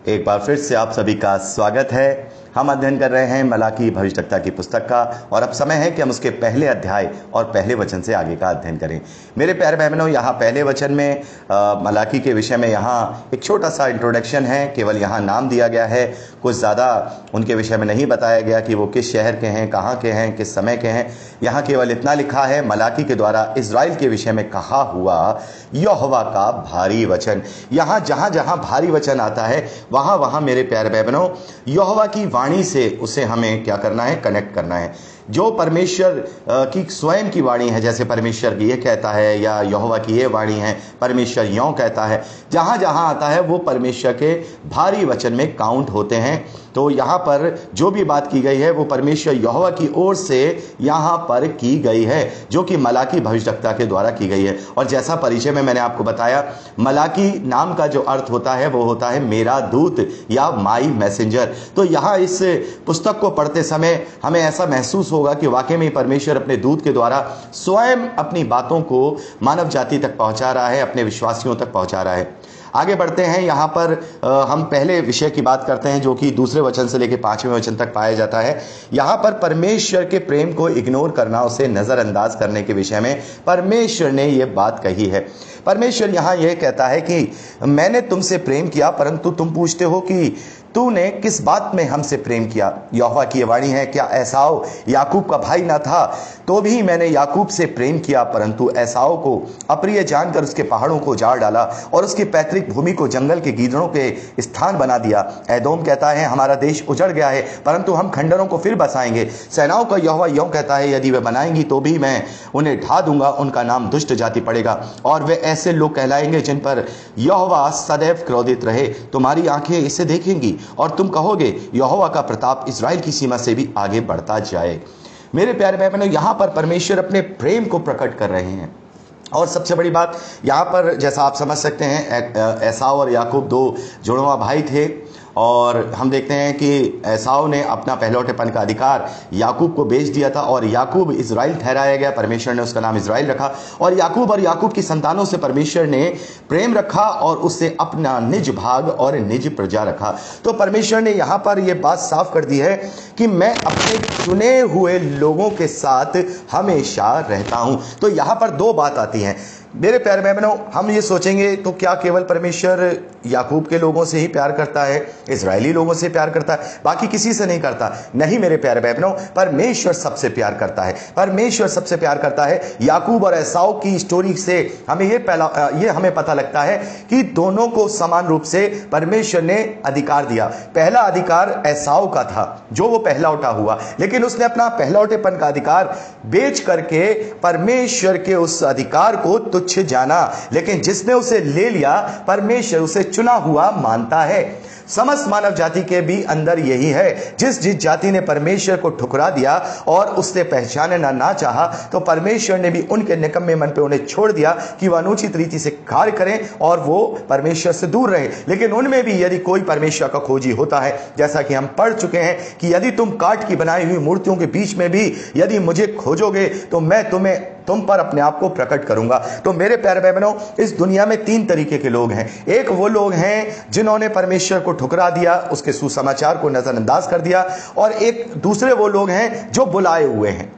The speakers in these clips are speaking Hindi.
एक बार फिर से आप सभी का स्वागत है। हम अध्ययन कर रहे हैं मलाकी भविष्यवक्ता की पुस्तक का और अब समय है कि हम उसके पहले अध्याय और पहले वचन से आगे का अध्ययन करें। मेरे प्यारे भाई बहनों, यहाँ पहले वचन में मलाकी के विषय में यहाँ एक छोटा सा इंट्रोडक्शन है। केवल यहाँ नाम दिया गया है, कुछ ज़्यादा उनके विषय में नहीं बताया गया कि वो किस शहर के हैं, कहाँ के हैं, किस समय के हैं। यहाँ केवल इतना लिखा है, मलाकी के द्वारा इज़राइल के विषय में कहा हुआ यहोवा का भारी वचन। यहाँ जहाँ जहाँ भारी वचन आता है वहाँ वहाँ मेरे प्यारे भाई बहनों यहोवा की वाणी से उसे हमें क्या करना है, कनेक्ट करना है। जो परमेश्वर की स्वयं की वाणी है, जैसे परमेश्वर ये कहता है या यहोवा की ये वाणी है, परमेश्वर यों कहता है, जहाँ जहाँ आता है वो परमेश्वर के भारी वचन में काउंट होते हैं। तो यहाँ पर जो भी बात की गई है वो परमेश्वर यहोवा की ओर से यहाँ पर की गई है, जो कि मलाकी भविष्यवक्ता के द्वारा की गई है। और जैसा परिचय में मैंने आपको बताया, मलाकी नाम का जो अर्थ होता है वो होता है मेरा दूत या माई मैसेंजर। तो यहाँ इस पुस्तक को पढ़ते समय हमें ऐसा महसूस होगा कि वाकई में परमेश्वर अपने दूत के द्वारा स्वयं अपनी बातों को मानव जाति तक पहुंचा रहा है, अपने विश्वासियों तक पहुंचा रहा है। आगे बढ़ते हैं। यहाँ पर हम पहले विषय की बात करते हैं जो कि दूसरे वचन से लेकर 5वें वचन तक पाया जाता है। यहाँ पर परमेश्वर के प्रेम को इग्नोर करना, उसे नज़रअंदाज करने के विषय में परमेश्वर ने ये बात कही है। परमेश्वर यहाँ यह कहता है कि मैंने तुमसे प्रेम किया, परंतु तुम पूछते हो कि तूने किस बात में हमसे प्रेम किया। यहोवा की वाणी है, क्या एसाव याकूब का भाई ना था? तो भी मैंने याकूब से प्रेम किया, परंतु एसाव को अप्रिय जानकर उसके पहाड़ों को उजाड़ डाला और उसकी पैतृक भूमि को जंगल के गीदड़ों के स्थान बना दिया। एदोम कहता है हमारा देश उजड़ गया है, परंतु हम खंडरों को फिर बसाएंगे। सेनाओं का यहोवा यों कहता है, यदि वे बनाएंगी तो भी मैं उन्हें ढा दूंगा। उनका नाम दुष्ट जाति पड़ेगा और वे ऐसे लोग कहलाएंगे जिन पर यहोवा सदैव क्रोधित रहे। तुम्हारी आंखें इसे देखेंगी और तुम कहोगे यहोवा का प्रताप इज़राइल की सीमा से भी आगे बढ़ता जाए। मेरे प्यारे भाई बहनों, यहाँ पर परमेश्वर अपने प्रेम को प्रकट कर रहे हैं। और सबसे बड़ी बात यहाँ पर, जैसा आप समझ सकते हैं, एसाव और याकूब दो जुड़वा भाई थे और हम देखते हैं कि एसाव ने अपना पहलौठेपन का अधिकार याकूब को बेच दिया था और याकूब इज़राइल ठहराया गया। परमेश्वर ने उसका नाम इज़राइल रखा और याकूब की संतानों से परमेश्वर ने प्रेम रखा और उससे अपना निज भाग और निज प्रजा रखा। तो परमेश्वर ने यहाँ पर यह बात साफ कर दी है कि मैं अपने चुने हुए लोगों के साथ हमेशा रहता हूँ। तो यहाँ पर दो बात आती हैं मेरे प्यारे भाई बहनों। हम ये सोचेंगे तो क्या केवल परमेश्वर याकूब के लोगों से ही प्यार करता है, इजरायली लोगों से प्यार करता है, बाकी किसी से नहीं करता? नहीं मेरे प्यारे भाई बहनों, परमेश्वर सबसे प्यार करता है। परमेश्वर सबसे प्यार करता है। याकूब और एसाव की स्टोरी से हमें ये हमें पता लगता है कि दोनों को समान रूप से परमेश्वर ने अधिकार दिया। पहला अधिकार एसाव का था जो वो पहलौठा हुआ, लेकिन उसने अपना पहलौठेपन का अधिकार बेच करके परमेश्वर के उस अधिकार को तुच्छ जाना। लेकिन जिसने उसे ले लिया, परमेश्वर उसे चुना हुआ मानता है। समस्त मानव जाति के भी अंदर यही है। जिस जाति ने परमेश्वर को ठुकरा दिया और उससे पहचानना ना चाहा, तो परमेश्वर ने भी उनके निकम्मे मन पे उन्हें छोड़ दिया कि वह अनुचित रीति से कार्य करें और वो परमेश्वर से दूर रहे। लेकिन उनमें भी यदि कोई परमेश्वर का खोजी होता है, जैसा कि हम पढ़ चुके हैं कि यदि तुम काठ की बनाई हुई मूर्तियों के बीच में भी यदि मुझे खोजोगे तो मैं तुम पर अपने आप को प्रकट करूंगा। तो मेरे प्यारे भाई बहनों, इस दुनिया में तीन तरीके के लोग हैं। एक वो लोग हैं जिन्होंने परमेश्वर को ठुकरा दिया, उसके सुसमाचार को नजरअंदाज कर दिया, और एक दूसरे वो लोग हैं जो बुलाए हुए हैं,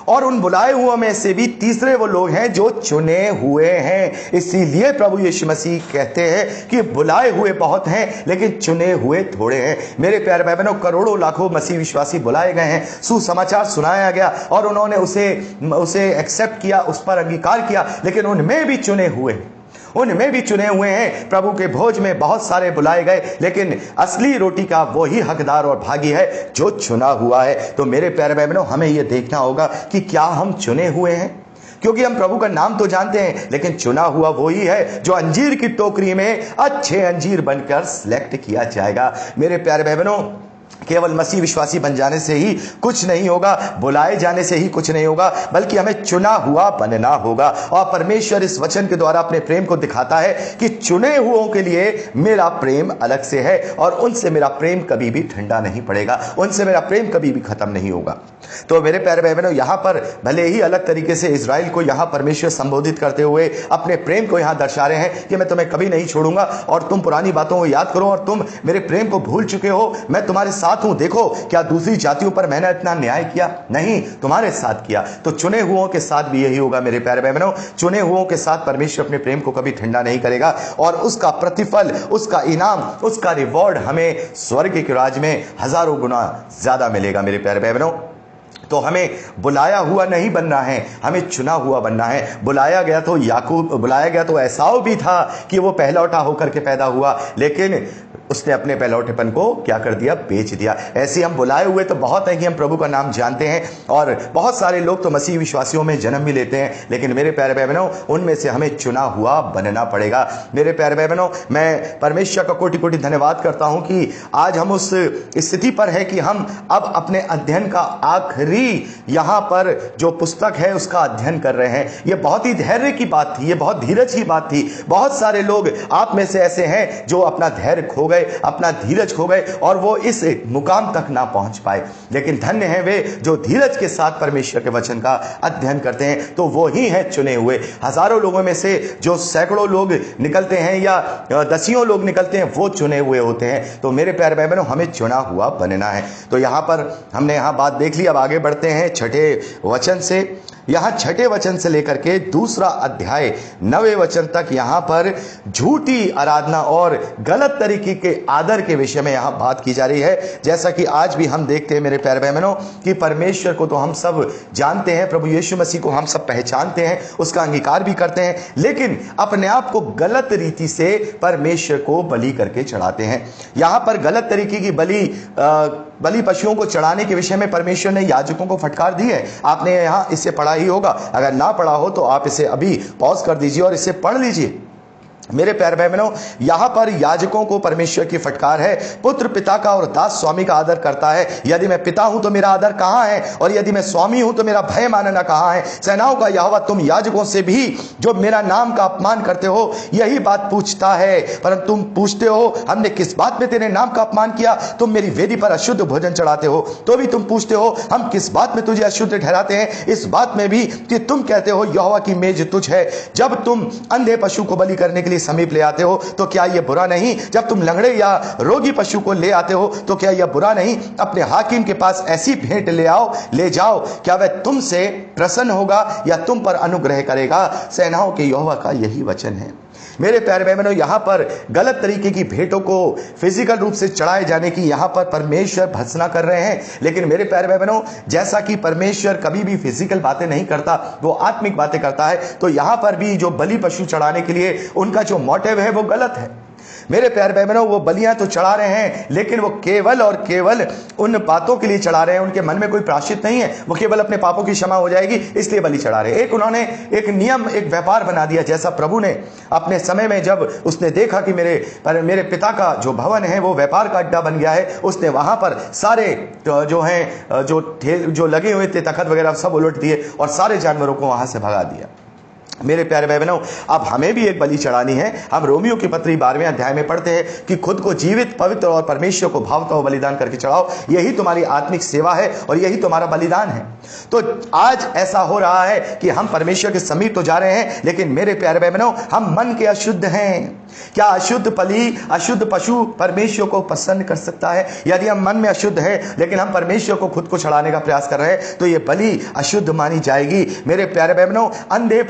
और उन बुलाए हुओं में से भी तीसरे वो लोग हैं जो चुने हुए हैं। इसीलिए प्रभु यीशु मसीह कहते हैं कि बुलाए हुए बहुत हैं लेकिन चुने हुए थोड़े हैं। मेरे प्यारे भाई बहनों, करोड़ों लाखों मसीह विश्वासी बुलाए गए हैं, सुसमाचार सुनाया गया और उन्होंने उसे एक्सेप्ट किया, उस पर अंगीकार किया, लेकिन उनमें भी चुने हुए हैं। प्रभु के भोज में बहुत सारे बुलाए गए, लेकिन असली रोटी का वही हकदार और भागी है जो चुना हुआ है। तो मेरे प्यारे भाई बहनों, हमें यह देखना होगा कि क्या हम चुने हुए हैं, क्योंकि हम प्रभु का नाम तो जानते हैं, लेकिन चुना हुआ वही है जो अंजीर की टोकरी में अच्छे अंजीर बनकर सिलेक्ट किया जाएगा। मेरे प्यारे भाई बहनों, केवल मसीह विश्वासी बन जाने से ही कुछ नहीं होगा, बुलाए जाने से ही कुछ नहीं होगा, बल्कि हमें चुना हुआ बनना होगा। और परमेश्वर इस वचन के द्वारा अपने प्रेम को दिखाता है कि चुने हुओं के लिए मेरा प्रेम अलग से है और उनसे मेरा प्रेम कभी भी ठंडा नहीं पड़ेगा, उनसे मेरा प्रेम कभी भी खत्म नहीं होगा। तो मेरे प्यारे भाई बहनों, यहां पर भले ही अलग तरीके से इजराइल को यहां परमेश्वर संबोधित करते हुए अपने प्रेम को यहां दर्शा रहे हैं कि मैं तुम्हें कभी नहीं छोड़ूंगा और तुम पुरानी बातों को याद करो और तुम मेरे प्रेम को भूल चुके हो, मैं तुम्हारे साथ हूं। देखो क्या दूसरी जातियों पर मैंने इतना न्याय किया? नहीं, तुम्हारे साथ किया। तो चुने हुओं के साथ भी यही होगा मेरे प्यारे भाई बहनों। चुने हुओं के साथ परमेश्वर अपने प्रेम को कभी ठंडा नहीं करेगा और उसका प्रतिफल, उसका इनाम, उसका रिवॉर्ड हमें स्वर्ग के राज में हजारों गुना ज्यादा मिलेगा मेरे प्यारे भाई बहनों। तो हमें बुलाया हुआ नहीं बनना है, हमें चुना हुआ बनना है। बुलाया गया तो याकूब, बुलाया गया तो एसाव भी था कि वो पहलौठा होकर के पैदा हुआ, लेकिन उसने अपने पहलौठेपन को क्या कर दिया? बेच दिया। ऐसे हम बुलाए हुए तो बहुत हैं कि हम प्रभु का नाम जानते हैं और बहुत सारे लोग तो मसीह विश्वासियों में जन्म भी लेते हैं, लेकिन मेरे प्यारे भाई बहनों, उनमें से हमें चुना हुआ बनना पड़ेगा। मेरे प्यारे भाई बहनों, मैं परमेश्वर का कोटि कोटि धन्यवाद करता हूं कि आज हम उस स्थिति पर है कि हम अब अपने अध्ययन का आखिरी यहां पर जो पुस्तक है उसका अध्ययन कर रहे हैं। यह बहुत ही धैर्य की बात थी, यह बहुत धीरज की बात थी। बहुत सारे लोग आप में से ऐसे हैं जो अपना धैर्य खो गए, अपना धीरज खो गए और वो इस मुकाम तक ना पहुंच पाए। लेकिन धन्य है वे जो धीरज के साथ परमेश्वर के वचन का अध्ययन करते हैं, तो वो ही है चुने हुए। हजारों लोगों में से जो सैकड़ों लोग निकलते हैं या दसियों लोग निकलते हैं, वो चुने हुए होते हैं। तो मेरे प्यारे भाई बहनों, हमें चुना हुआ बनना है। तो यहां पर हमने यहां बात देख ली। अब आगे बढ़ते हैं छठे वचन से। यहां छठे वचन से लेकर के दूसरा अध्याय 9वें वचन तक यहां पर झूठी आराधना और गलत तरीके के आदर के विषय में यहां बात की जा रही है। जैसा कि आज भी हम देखते हैं मेरे प्यारे भाई बहनों कि परमेश्वर को तो हम सब जानते हैं, प्रभु यीशु मसीह को हम सब पहचानते हैं, उसका अंगीकार भी करते हैं, लेकिन अपने आप को गलत रीति से परमेश्वर को बलि करके चढ़ाते हैं। यहां पर गलत तरीके की बलि पशुओं को चढ़ाने के विषय में परमेश्वर ने याजकों को फटकार दी है। आपने यहां इसे पढ़ा ही होगा, अगर ना पढ़ा हो तो आप इसे अभी पॉज कर दीजिए और इसे पढ़ लीजिए। मेरे प्यारे भाई बहनों, यहां पर याजकों को परमेश्वर की फटकार है, पुत्र पिता का और दास स्वामी का आदर करता है। यदि मैं पिता हूं तो मेरा आदर कहां है, और यदि मैं स्वामी हूं तो मेरा भय मानना कहां है। सेनाओं का यहोवा तुम याजकों से भी जो मेरा नाम का अपमान करते हो यही बात पूछता है। परंतु तुम पूछते हो हमने किस बात में तेरे नाम का अपमान किया? तुम मेरी वेदी पर अशुद्ध भोजन चढ़ाते हो। तो भी तुम पूछते हो हम किस बात में तुझे अशुद्ध ठहराते हैं? इस बात में भी कि तुम कहते हो यहोवा की मेज तुझ है। जब तुम अंधे पशु को बलि करने के लिए समीप ले आते हो तो क्या यह बुरा नहीं? जब तुम लंगड़े या रोगी पशु को ले आते हो तो क्या यह बुरा नहीं? अपने हाकिम के पास ऐसी भेंट ले जाओ, क्या वह तुमसे प्रसन्न होगा या तुम पर अनुग्रह करेगा? सेनाओं के यहोवा का यही वचन है। मेरे प्यारे भाई बहनों, यहां पर गलत तरीके की भेंटों को फिजिकल रूप से चढ़ाए जाने की यहां पर परमेश्वर भर्त्सना कर रहे हैं। लेकिन मेरे प्यारे भाई बहनों, जैसा कि परमेश्वर कभी भी फिजिकल बातें नहीं करता, वो आत्मिक बातें करता है, तो यहां पर भी जो बलि पशु चढ़ाने के लिए उनका जो मोटिव है वो गलत है। मेरे प्यारे भाई बहनों, वो बलियां तो चढ़ा रहे हैं, लेकिन वो केवल और केवल उन बातों के लिए चढ़ा रहे हैं, उनके मन में कोई प्रायश्चित नहीं है। वो केवल अपने पापों की क्षमा हो जाएगी इसलिए बलि चढ़ा रहे हैं। उन्होंने एक नियम, एक व्यापार बना दिया। जैसा प्रभु ने अपने समय में जब उसने देखा कि मेरे पिता का जो भवन है वो व्यापार का अड्डा बन गया है, उसने वहां पर सारे जो लगे हुए थे तखत वगैरह सब उलट दिए और सारे जानवरों को वहां से भगा दिया। मेरे प्यारे भाई बहनों, अब हमें भी एक बलि चढ़ानी है। हम रोमियो की पत्री 12वें अध्याय में पढ़ते हैं कि खुद को जीवित, पवित्र और परमेश्वर को भावता हुआ बलिदान करके चढ़ाओ, यही तुम्हारी आत्मिक सेवा है और यही तुम्हारा बलिदान है। तो आज ऐसा हो रहा है कि हम परमेश्वर के समीप तो जा रहे हैं, लेकिन मेरे प्यारे भाई बहनों, हम मन के अशुद्ध हैं। क्या अशुद्ध बलि, अशुद्ध पशु परमेश्वर को प्रसन्न कर सकता है? यदि हम मन में अशुद्ध हैं लेकिन हम परमेश्वर को खुद को चढ़ाने का प्रयास कर रहे हैं तो यह बलि अशुद्ध मानी जाएगी। मेरे प्यारे भाई बहनों, अंधे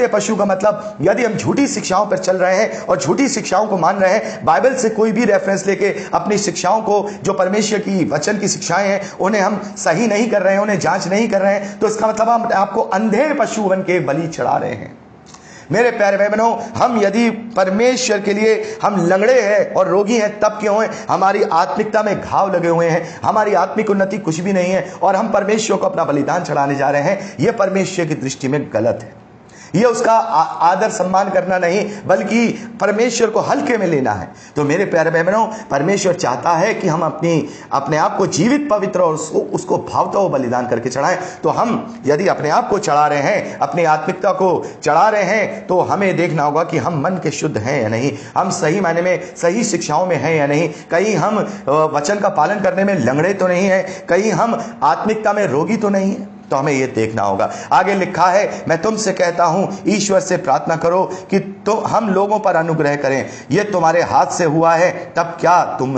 पशु का मतलब यदि हम झूठी शिक्षाओं पर चल रहे हैं और झूठी शिक्षाओं को मान रहे हैं, बाइबल से कोई भी रेफरेंस लेके अपनी शिक्षाओं को, जो परमेश्वर की वचन की शिक्षाएं हैं, उन्हें हम सही नहीं कर रहे हैं, उन्हें जांच नहीं कर रहे हैं, तो इसका मतलब हम आपको अंधे पशु बन के बलि चढ़ा रहे हैं। मेरे प्यारे भाई बहनों, हम यदि परमेश्वर के लिए हम लंगड़े हैं और रोगी हैं तब क्यों हैं? हमारी आत्मिकता में घाव लगे हुए हैं, हमारी आत्मिक उन्नति कुछ भी नहीं है और हम परमेश्वर को अपना बलिदान चढ़ाने जा रहे हैं। यह परमेश्वर की दृष्टि में गलत है। ये उसका आदर सम्मान करना नहीं, बल्कि परमेश्वर को हल्के में लेना है। तो मेरे प्यारे बहनों, परमेश्वर चाहता है कि हम अपने आप को जीवित, पवित्र और उसको भावता हुआ बलिदान करके चढ़ाएं। तो हम यदि अपने आप को चढ़ा रहे हैं, अपनी आत्मिकता को चढ़ा रहे हैं, तो हमें देखना होगा कि हम मन के शुद्ध हैं या नहीं, हम सही मायने में सही शिक्षाओं में हैं या नहीं, कहीं हम वचन का पालन करने में लंगड़े तो नहीं है, कहीं हम आत्मिकता में रोगी तो नहीं है। तो हमें यह देखना होगा। आगे लिखा है, मैं तुमसे कहता हूं, ईश्वर से प्रार्थना करो कि हम लोगों पर अनुग्रह करें। यह तुम्हारे हाथ से हुआ है, तब क्या तुम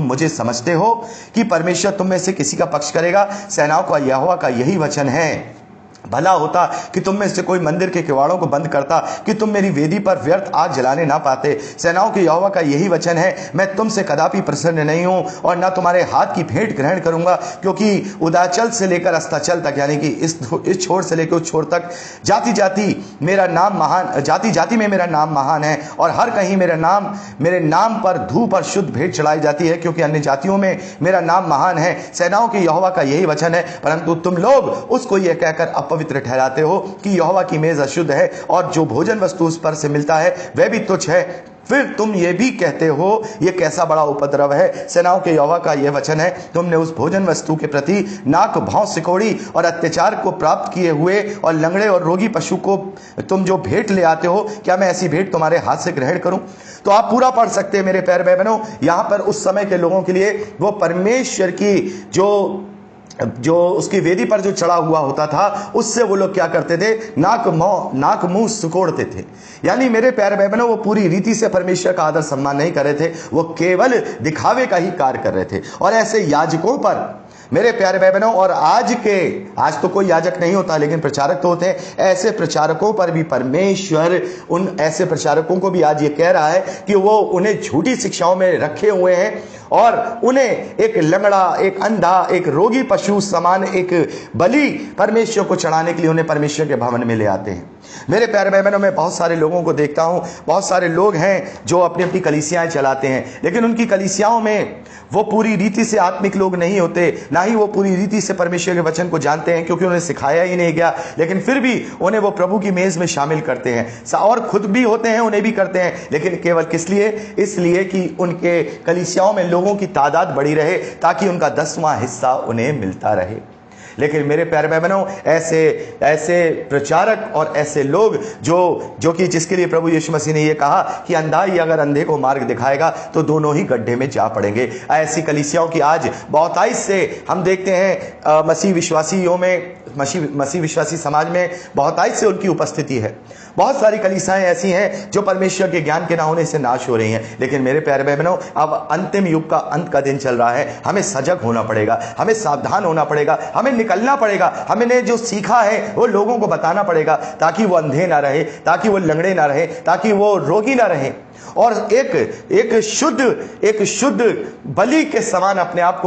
मुझे समझते हो कि परमेश्वर तुम में से किसी का पक्ष करेगा? सेनाओं का यहोवा का यही वचन है। भला होता कि तुम में से कोई मंदिर के किवाड़ों को बंद करता, कि तुम मेरी वेदी पर व्यर्थ आग जलाने ना पाते। सेनाओं के यहोवा का यही वचन है, मैं तुमसे कदापि प्रसन्न नहीं हूं और ना तुम्हारे हाथ की भेंट ग्रहण करूंगा, क्योंकि उदाचल से लेकर अस्ताचल तक, यानी कि इस छोर से लेकर उस छोर तक, जाति जाति में मेरा नाम महान है, और हर कहीं मेरे नाम पर धूप और शुद्ध भेंट चढ़ाई जाती है, क्योंकि अन्य जातियों में मेरा नाम महान है। सेनाओं के यहोवा का यही वचन है, परंतु तुम लोग उसको यह कहकर पवित्र ठहराते हो कि यहोवा की मेज अशुद्ध है, और जो भोजन वस्तु उस पर से मिलता है वह भी तुच्छ है। फिर तुम ये भी कहते हो, ये कैसा बड़ा उपद्रव है। सेनाओं के यहोवा का यह वचन है, तुमने उस भोजन वस्तु के प्रति नाक, भाव, सिकोड़ी और अत्याचार को प्राप्त किए हुए और लंगड़े और रोगी पशु को तुम जो भेंट ले आते हो, क्या मैं ऐसी भेंट तुम्हारे हाथ से ग्रहण करूं? तो आप पूरा पढ़ सकते हैं मेरे प्यारे भाई बहनों। यहां पर उस समय के लोगों के लिए वो परमेश्वर की जो उसकी वेदी पर जो चढ़ा हुआ होता था, उससे वो लोग क्या करते थे? नाक मुंह सिकोड़ते थे। यानी मेरे प्यारे भाई बहनों, वो पूरी रीति से परमेश्वर का आदर सम्मान नहीं कर रहे थे, वो केवल दिखावे का ही कार्य कर रहे थे। और ऐसे याजकों पर मेरे प्यारे भाई बहनों, और आज तो कोई याजक नहीं होता, लेकिन प्रचारक तो होते हैं, ऐसे प्रचारकों पर भी परमेश्वर उन ऐसे प्रचारकों को भी आज ये कह रहा है कि वो उन्हें झूठी शिक्षाओं में रखे हुए हैं, और उन्हें एक लंगड़ा, एक अंधा, एक रोगी पशु समान एक बलि परमेश्वर को चढ़ाने के लिए उन्हें परमेश्वर के भवन में ले आते हैं। मेरे प्यारे भाई बहनों, मैं बहुत सारे लोगों को देखता हूं, बहुत सारे लोग हैं जो अपनी अपनी कलीसियाएं चलाते हैं, लेकिन उनकी कलीसियाओं में वो पूरी रीति से आत्मिक लोग नहीं होते, ना ही वो पूरी रीति से परमेश्वर के वचन को जानते हैं, क्योंकि उन्हें सिखाया ही नहीं गया, लेकिन फिर भी उन्हें वो प्रभु की मेज में शामिल करते हैं, और खुद भी होते हैं, उन्हें भी करते हैं, लेकिन केवल किस लिए? इसलिए कि उनके कलीसियाओं में लोगों की तादाद बढ़ी रहे, ताकि उनका 10वां हिस्सा उन्हें मिलता रहे। लेकिन मेरे प्यारे भाई बहनों, ऐसे प्रचारक और ऐसे लोग जो कि जिसके लिए प्रभु यीशु मसीह ने यह कहा कि अंधा ही अगर अंधे को मार्ग दिखाएगा तो दोनों ही गड्ढे में जा पड़ेंगे, ऐसी कलीसियाओं की आज बहुतायत से हम देखते हैं। मसीह विश्वासी समाज में बहुतायत से उनकी उपस्थिति है। बहुत सारी कलीसियाएं ऐसी हैं जो परमेश्वर के ज्ञान के ना होने से नाश हो रही हैं। लेकिन मेरे प्यारे भाई बहनों, अब अंतिम युग का अंत का दिन चल रहा है, हमें सजग होना पड़ेगा, हमें सावधान होना पड़ेगा, हमें निकलना पड़ेगा, हमने जो सीखा है वो लोगों को बताना पड़ेगा, ताकि वो अंधे ना रहे, ताकि वो लंगड़े ना रहे, ताकि वो रोगी ना रहे, और एक शुद्ध बलि के समान अपने आप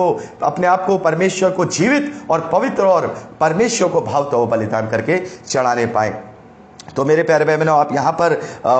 को परमेश्वर को जीवित और पवित्र और परमेश्वर को भावता हुआ बलिदान करके चढ़ाने पाए। तो मेरे प्यारे भाई बहनों, आप यहाँ पर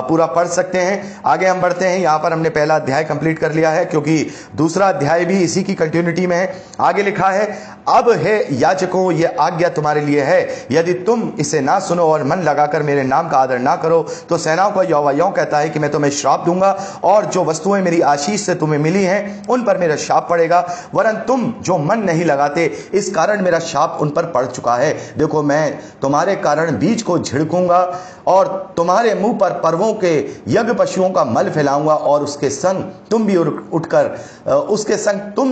पूरा पढ़ सकते हैं। आगे हम बढ़ते हैं। यहाँ पर हमने पहला अध्याय कंप्लीट कर लिया है, क्योंकि दूसरा अध्याय भी इसी की कंटिन्यूटी में है। आगे लिखा है, अब हे याजकों, ये आज्ञा तुम्हारे लिए है, यदि तुम इसे ना सुनो और मन लगाकर मेरे नाम का आदर ना करो, तो सेनाओं का यहोवा यूं कहता है कि मैं तुम्हें श्राप दूंगा, और जो वस्तुएं मेरी आशीष से तुम्हें मिली हैं उन पर मेरा शाप पड़ेगा, वरन तुम जो मन नहीं लगाते, इस कारण मेरा शाप उन पर पड़ चुका है। देखो, मैं तुम्हारे कारण बीज को झिड़कूंगा और तुम्हारे मुंह पर पर्वों के यज्ञ पशुओं का मल फैलाऊंगा, और उसके संग तुम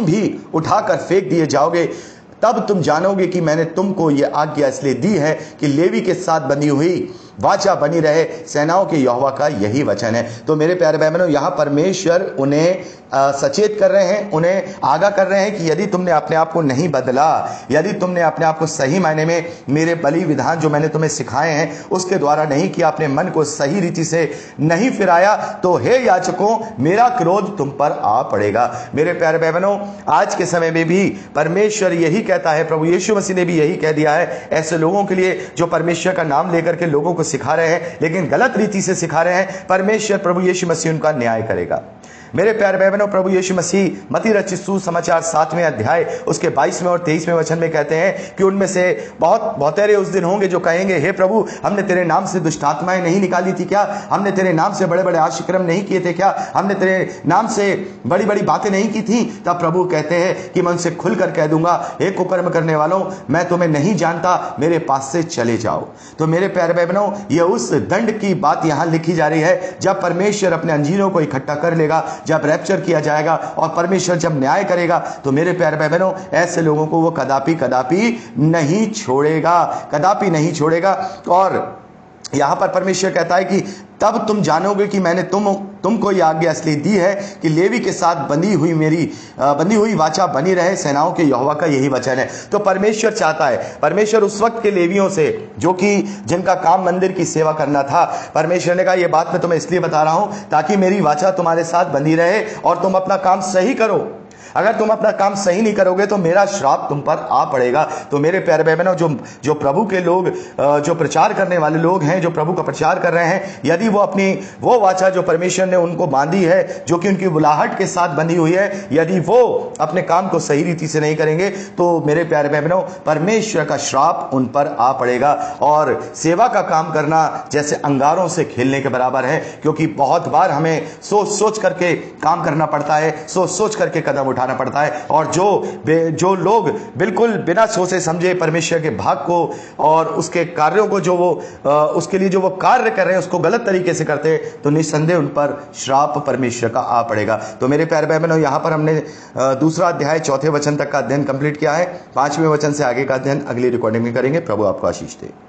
भी उठाकर फेंक दिए जाओगे। तब तुम जानोगे कि मैंने तुमको ये आज्ञा इसलिए दी है कि लेवी के साथ बंधी हुई वाचा बनी रहे। सेनाओं के यहोवा का यही वचन है। तो मेरे प्यारे भाई बहनों, यहाँ परमेश्वर उन्हें सचेत कर रहे हैं, उन्हें आगाह कर रहे हैं कि यदि तुमने अपने आप को नहीं बदला, यदि तुमने अपने आप को सही मायने में मेरे बलि विधान जो मैंने तुम्हें सिखाए हैं उसके द्वारा नहीं किया, अपने मन को सही रीति से नहीं फिराया, तो हे याजकों, मेरा क्रोध तुम पर आ पड़ेगा। मेरे प्यारे भाई बहनों, आज के समय में भी परमेश्वर यही कहता है, प्रभु यीशु मसीह ने भी यही कह दिया है ऐसे लोगों के लिए जो परमेश्वर का नाम लेकर के लोगों को सिखा रहे हैं, लेकिन गलत रीति से सिखा रहे हैं, परमेश्वर प्रभु यीशु मसीह उनका न्याय करेगा। मेरे प्यारे भाई बहनों, प्रभु यीशु मसीह मत्ती रचित सुसमाचार 7वें अध्याय उसके 22वें और 23वें वचन में कहते हैं कि उनमें से बहुतेरे उस दिन होंगे जो कहेंगे, हे प्रभु, हमने तेरे नाम से दुष्ट आत्माएं नहीं निकाली थी क्या? हमने तेरे नाम से बड़े बड़े आशीर्वाद नहीं किए थे क्या? हमने तेरे नाम से बड़ी बड़ी बातें नहीं की थी? तब प्रभु कहते हैं कि मैं उनसे खुलकर कह दूंगा, हे कुकर्म करने वालों, मैं तुम्हें नहीं जानता, मेरे पास से चले जाओ। तो मेरे प्यारे भाई बहनों, यह उस दंड की बात यहां लिखी जा रही है जब परमेश्वर अपने अंजीरों को इकट्ठा कर लेगा, जब रैप्चर किया जाएगा और परमेश्वर जब न्याय करेगा, तो मेरे प्यारे भाई बहनों, ऐसे लोगों को वो कदापि कदापि नहीं छोड़ेगा, कदापि नहीं छोड़ेगा। और यहां पर परमेश्वर कहता है कि तब तुम जानोगे कि मैंने तुमको यह आज्ञा इसलिए दी है कि लेवी के साथ बंधी हुई वाचा बनी रहे, सेनाओं के यहोवा का यही वचन है। तो परमेश्वर चाहता है, परमेश्वर उस वक्त के लेवियों से जो कि जिनका काम मंदिर की सेवा करना था, परमेश्वर ने कहा यह बात मैं तुम्हें इसलिए बता रहा हूं ताकि मेरी वाचा तुम्हारे साथ बंधी रहे और तुम अपना काम सही करो। अगर तुम अपना काम सही नहीं करोगे तो मेरा श्राप तुम पर आ पड़ेगा। तो मेरे प्यारे भाई बहनों, जो प्रभु के लोग, जो प्रचार करने वाले लोग हैं, जो प्रभु का प्रचार कर रहे हैं, यदि वो अपनी वो वाचा जो परमेश्वर ने उनको बांधी है, जो कि उनकी बुलाहट के साथ बंधी हुई है, यदि वो अपने काम को सही रीति से नहीं करेंगे तो मेरे प्यारे भाई बहनों, परमेश्वर का श्राप उन पर आ पड़ेगा। और सेवा का काम करना जैसे अंगारों से खेलने के बराबर है, क्योंकि बहुत बार हमें सोच सोच करके काम करना पड़ता है, सोच सोच करके कदम उठाना पड़ता है। और जो लोग बिल्कुल बिना सोचे समझे परमेश्वर के भाग को और उसके कार्यों को जो वो उसके लिए जो वो कार्य कर रहे हैं उसको गलत तरीके से करते हैं, तो निस्संदेह उन पर श्राप परमेश्वर का आ पड़ेगा। तो मेरे प्यारे भाई बहनों, यहां पर हमने दूसरा अध्याय 4 वचन तक का अध्ययन कंप्लीट किया है। 5वें वचन से आगे का अध्ययन अगली रिकॉर्डिंग में करेंगे। प्रभु आपको आशीष दे।